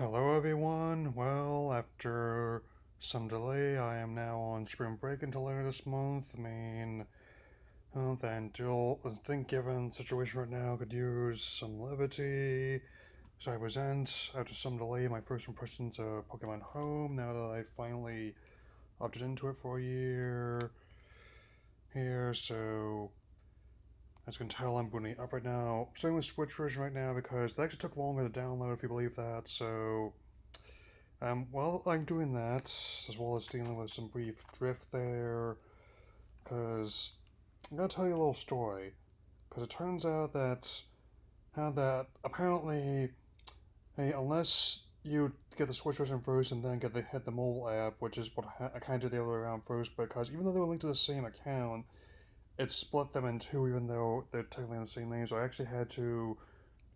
Hello everyone, well, after some delay, I am now on spring break until later this month. I think given the situation right now, could use some levity. So I present, after some delay, my first impressions of Pokemon Home, now that I finally opted into it for a year here, so as you can tell, I'm booting it up right now. I'm starting with Switch version right now because it actually took longer to download, if you believe that, so while I'm doing that, as well as dealing with some brief drift there, because I'm gonna tell you a little story. Because it turns out that apparently, hey, unless you get the Switch version first and then hit the mobile app, which is what I kind of did the other way around first, because even though they were linked to the same account, it split them in two, even though they're technically on the same name. So I actually had to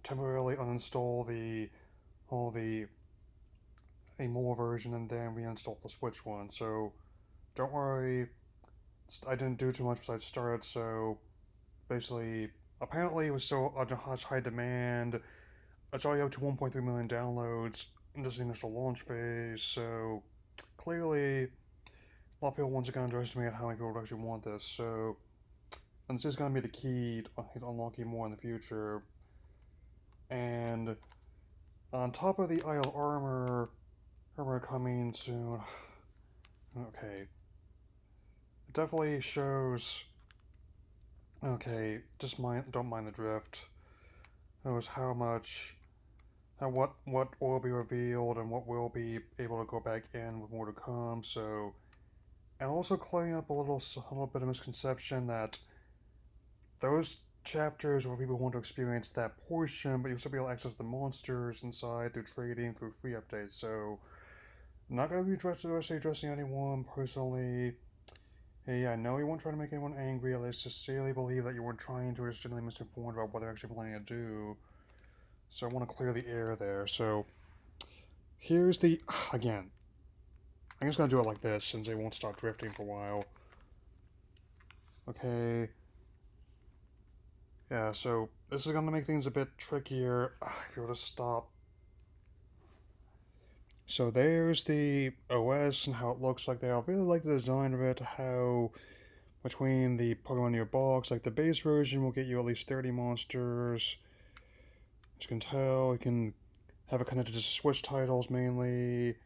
temporarily uninstall all the a mobile version and then reinstall the Switch one. So don't worry, I didn't do too much besides start it. So basically, apparently it was so such high demand. It's already up to 1.3 million downloads in this initial launch phase. So clearly, a lot of people once again underestimate how many people would actually want this. So, and this is going to be the key to unlocking more in the future. And on top of the Isle armor coming soon. Okay, it definitely shows. Okay, don't mind the drift. Shows what will be revealed and what will be able to go back in with more to come. So, and also clearing up a little bit of misconception that those chapters where people want to experience that portion, but you'll still be able to access the monsters inside through trading through free updates. So, I'm not gonna be addressing anyone personally. Hey, I know you weren't trying to make anyone angry. I sincerely believe that you weren't trying to, just genuinely misinformed about what they're actually planning to do. So I want to clear the air there. So here's the again. I'm just gonna do it like this since they won't stop drifting for a while. Okay. Yeah. So this is gonna make things a bit trickier. If you were to stop. So there's the OS and how it looks like there. I really like the design of it. How between the Pokemon in your box, like the base version will get you at least 30 monsters. As you can tell, you can have it connected to Switch titles mainly.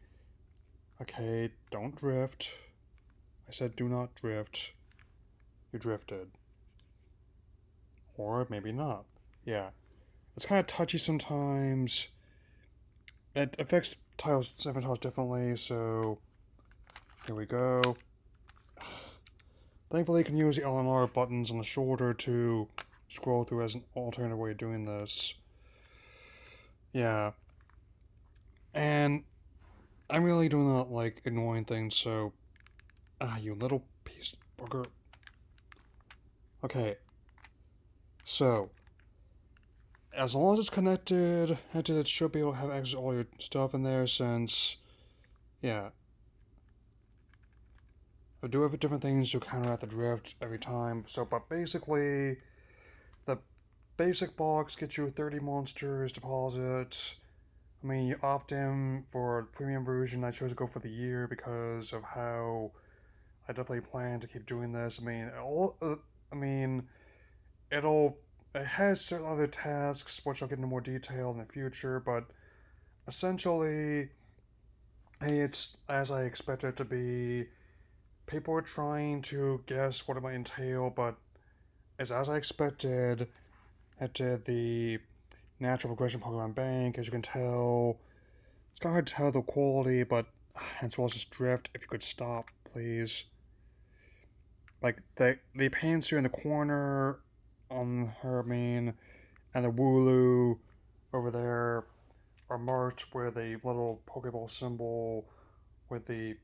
Okay, don't drift. I said do not drift. You drifted. Or maybe not. Yeah. It's kind of touchy sometimes. It affects different tiles differently, so here we go. Thankfully, you can use the L and R buttons on the shoulder to scroll through as an alternative way of doing this. Yeah. And I'm really doing that, like, annoying things, so... you little piece of booger. Okay. So, as long as it's connected, it should be able to have access to all your stuff in there since... Yeah. I do have different things to counteract the drift every time, so, but basically... The basic box gets you 30 monsters deposit. I mean, you opt in for the premium version. I chose to go for the year because of how I definitely plan to keep doing this. I mean, it'll it has certain other tasks which I'll get into more detail in the future, but essentially, hey, it's as I expected it to be. People are trying to guess what it might entail, but it's as I expected. It did the natural progression Pokemon Bank, as you can tell. It's kind of hard to tell the quality, but as well as this drift, if you could stop, please. Like, the Pansear in the corner on her main, and the Wooloo over there are marked with a little Pokeball symbol with the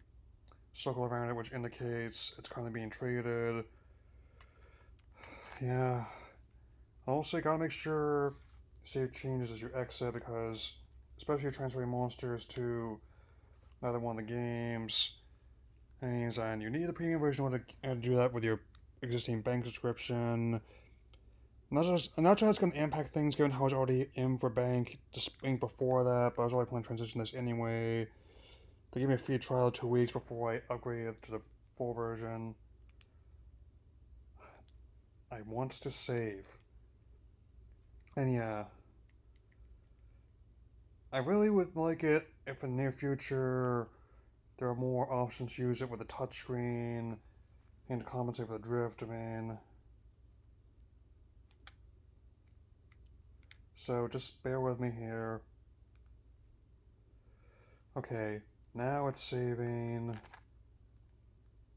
circle around it, which indicates it's currently being traded. Yeah. Also, you gotta make sure save changes as you exit because, especially if you're transferring monsters to another one of the games, and you need the premium version to do that with your existing bank subscription. I'm not sure how it's going to impact things given how I was already in for Bank just being before that, but I was already planning to transition this anyway. They gave me a free trial 2 weeks before I upgraded to the full version. I want to save. And yeah, I really would like it if in the near future there are more options to use it with a touchscreen and to compensate for the drift. I mean, so just bear with me here. Okay, now it's saving.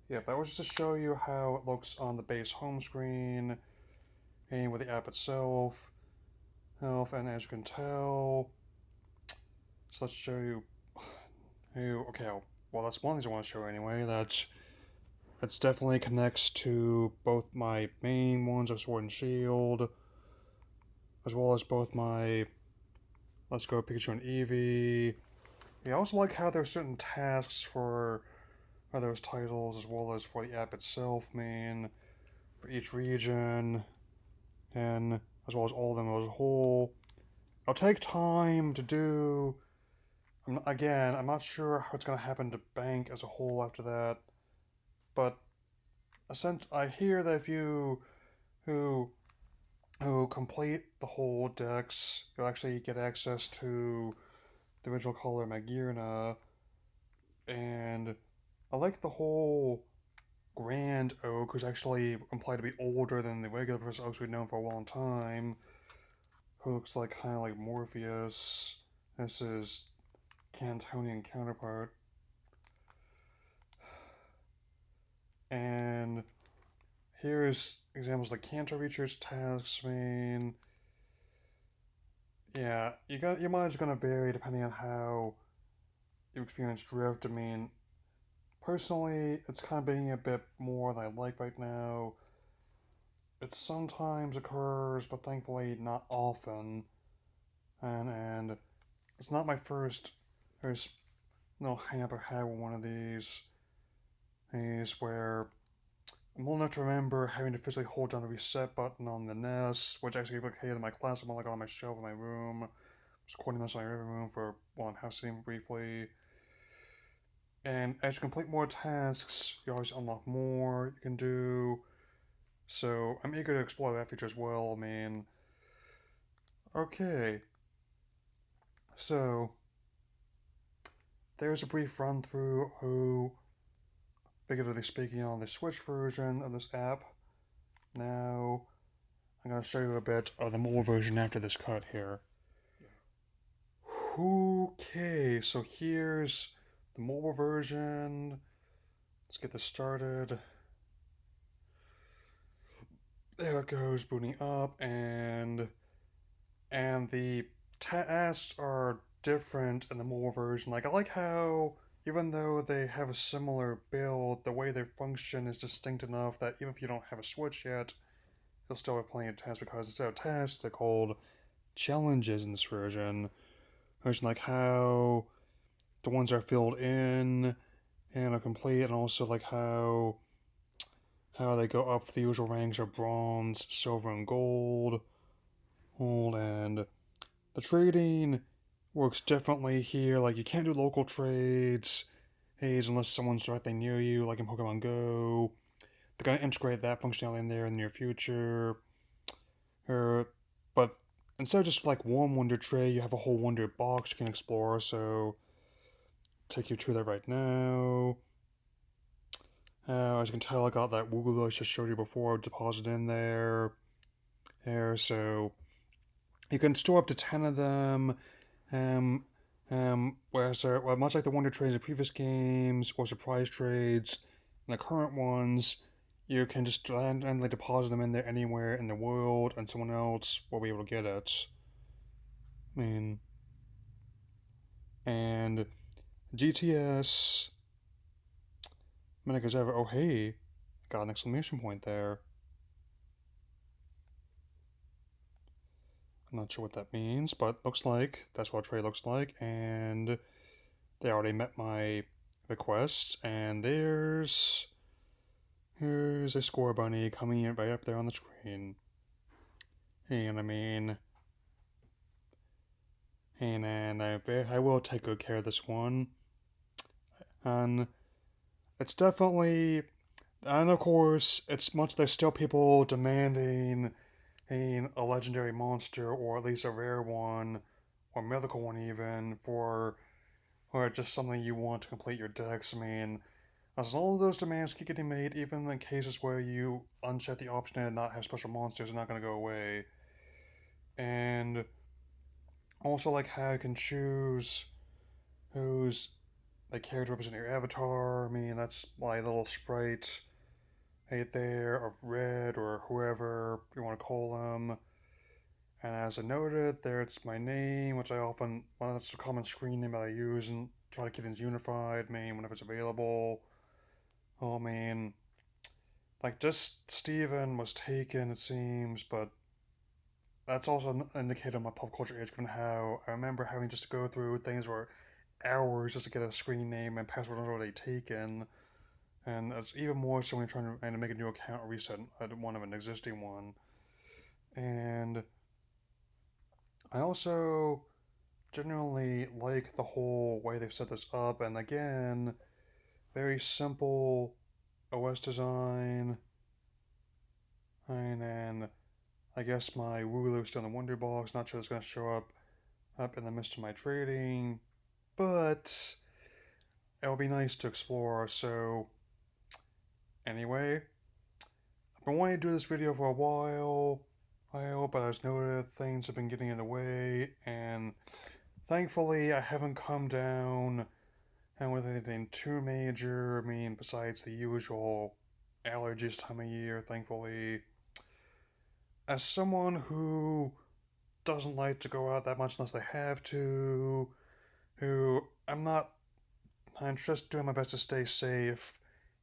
Yeah, that was just to show you how it looks on the base home screen and with the app itself. And as you can tell, so let's show you. Okay, well that's one thing I want to show you anyway. That's definitely connects to both my main ones of Sword and Shield, as well as both my Let's Go Pikachu and Eevee. Yeah, I also like how there are certain tasks for those titles as well as for the app itself, for each region, and as well as all of them as a whole. It'll take time to do. Again, I'm not sure how it's going to happen to Bank as a whole after that, but I hear that if you who complete the whole decks, you'll actually get access to the original color Magirna, and I like the whole Grand Oak, who's actually implied to be older than the regular Professor Oaks we've known for a long time, who looks like kind of like Morpheus. This is Cantonian counterpart. And here's examples like Kanto Reacher's tasks. Yeah, your mileage is gonna vary depending on how you experience drift. Personally, it's kind of being a bit more than I like right now. It sometimes occurs, but thankfully not often. And it's not my first. There's no hang up I had with one of these. Where I'm old enough to remember having to physically hold down the reset button on the NES, which actually replicated my classic like on my shelf in my room. I was recording this in my living room for one house scene briefly. And as you complete more tasks, you always unlock more you can do. So I'm eager to explore that feature as well. Okay. So there's a brief run through who, figuratively speaking, on the Switch version of this app. Now I'm going to show you a bit of the mobile version after this cut here. Okay, so here's the mobile version. Let's get this started. There it goes, booting up, and the tasks are different in the mobile version. Like, I like how even though they have a similar build, the way they function is distinct enough that even if you don't have a Switch yet, you'll still have plenty of tasks because instead of tasks, they're called challenges in this version. Like how the ones are filled in and are complete, and also like how they go up the usual ranks of bronze, silver, and gold. And the trading works differently here. Like you can't do local trades unless someone's directly near you, like in Pokemon Go. They're gonna integrate that functionality in there in the near future. But instead of just like one wonder trade, you have a whole wonder box you can explore. So take you to that right now. As you can tell, I got that Woogle I just showed you before deposited in there. So you can store up to 10 of them. Much like the wonder trades in previous games or surprise trades, in the current ones, you can just randomly deposit them in there anywhere in the world, and someone else will be able to get it. And GTS, Medica's ever. Oh hey, got an exclamation point there. I'm not sure what that means, but looks like that's what a trade looks like, and they already met my requests, and here's a score bunny coming in right up there on the screen. And I mean, and I will take good care of this one. And it's definitely, and of course, it's much, there's still people demanding a legendary monster, or at least a rare one, or mythical one even, or just something you want to complete your decks. I mean, as long as those demands keep getting made, even in cases where you uncheck the option and not have special monsters, they're not going to go away. And also, like how you can choose who's the character represent your avatar. I mean, that's my little sprite right there of Red or whoever you want to call them. And as I noted, there it's my name, which I often, well, that's a common screen name that I use and try to keep things unified. I mean, whenever it's available. Oh, I mean, like just Steven was taken, it seems, but that's also an indicator of my pop culture age, given how I remember having just to go through things for hours just to get a screen name and password already taken. And it's even more so when you're trying to make a new account or reset one of an existing one. And I also generally like the whole way they've set this up. And again, very simple OS design. And then I guess my Wooloo's still in the Wonder Box. Not sure it's going to show up in the midst of my trading, but it'll be nice to explore. So anyway, I've been wanting to do this video for a while, but as noted, things have been getting in the way, and thankfully I haven't come down and with anything too major. I mean, besides the usual allergies time of year, thankfully. As someone who doesn't like to go out that much unless they have to, who I'm just doing my best to stay safe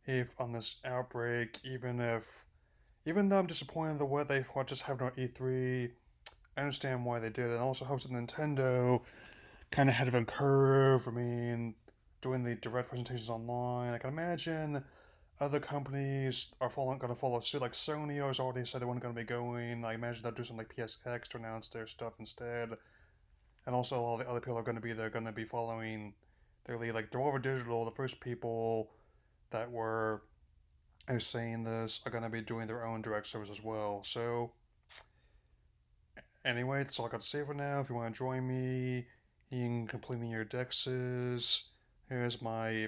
if on this outbreak, even though I'm disappointed in what they what just happened on E3, I understand why they did it. And also helps that Nintendo kind of ahead of a curve. I mean, doing the direct presentations online. I can imagine other companies are going to follow suit. Like Sony has already said they weren't going to be going. I imagine they'll do something like PSX to announce their stuff instead. And also, all the other people are going to be they're going to be following their lead. Like Devolver Digital, the first people that were saying this are going to be doing their own direct service as well. So anyway, that's all I got to say for now. If you want to join me in completing your dexes, here's my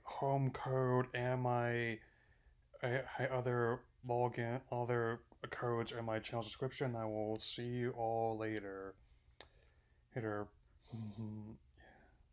home code and my other login, other codes in my channel description. I will see you all later. Later.